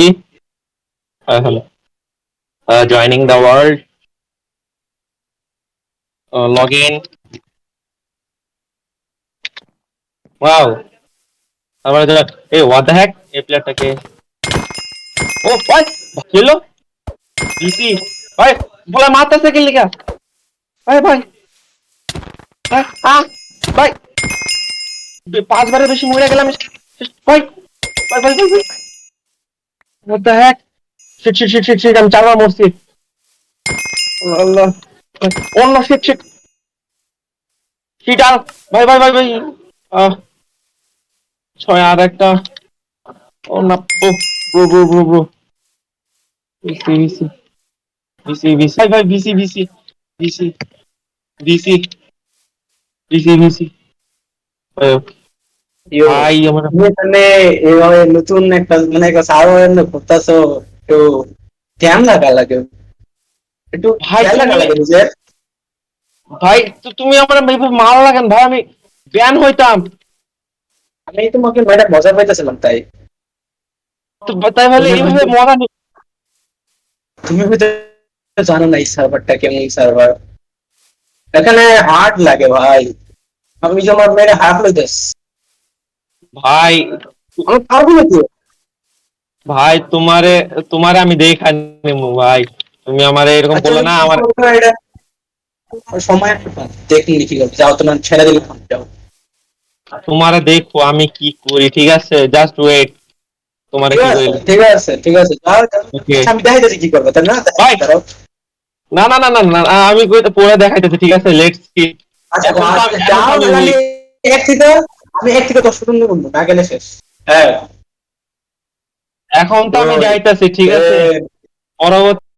Hello. Joining the world. Log in. Wow. তারপরে what the heck এই প্লেয়ারটাকে ও ভাই খেলো ডিসি ভাই বলে মারতেছে কি লিগা ভাই ভাই ভাই ভাই 5 বারের বেশি মরে গেলাম ভাই ভাই ভাই ভাই what the heck shit আমি 4 বার মরছি আল্লাহ অন্য shit আর ভাই ভাই ভাই ভাই আহ 6 আর একটা ও না bro bro bro bro BC BC BC BC ভাই ভাই BC BC BC BC BC BC ভাই আমার এখানে এভাবে নতুন একটা মানে একটা সার্ভার করতেছো একটু ধ্যান লাগা লাগে একটু ভাই খেয়াল লাগা লাগে নিজের। ভাই তো তুমি আমার মাল লাগেন ভাই আমি ব্যান হইতাম আমি তোমাকে ম্যাডাম মজা পাইতেছিলাম তাই তো তাই বলে এইভাবে মজা নেই তুমি হয়তো জানো না এই সার্ভারটা কেমন সার্ভার। এখানে হার্ড লাগে ভাই, আমি যে আমার মেয়ের হার্ড লইতেছ ভাই আমি পারবো না কি ভাই তোমারে তোমারে আমি দেখাই নেবো ভাই তুমি আমারে এরকম বললে না আমার সময় দেখলি কি করবে, যাও তোমার ছেড়ে দিলে যাও। তোমারে দেখো আমি কি করি ঠিক আছে জাস্ট ওয়েট তোমারে কি করি ঠিক আছে ঠিক আছে যাও, ওকে আমি দেখাইতেছি কি করবে তাই না। ভাই দাঁড়াও। না না না না না আমি কইতে পরে দেখাইতেছি ঠিক আছে লেটস কি আচ্ছা এখন তো আচ্ছা, এখন তো যাও আমি তাহলে weak। আমি এক থেকে 10 পর্যন্ত বলবো, না গেলে শেষ। হ্যাঁ এখন তো আমি যাইতাছি ঠিক আছে পরবর্তী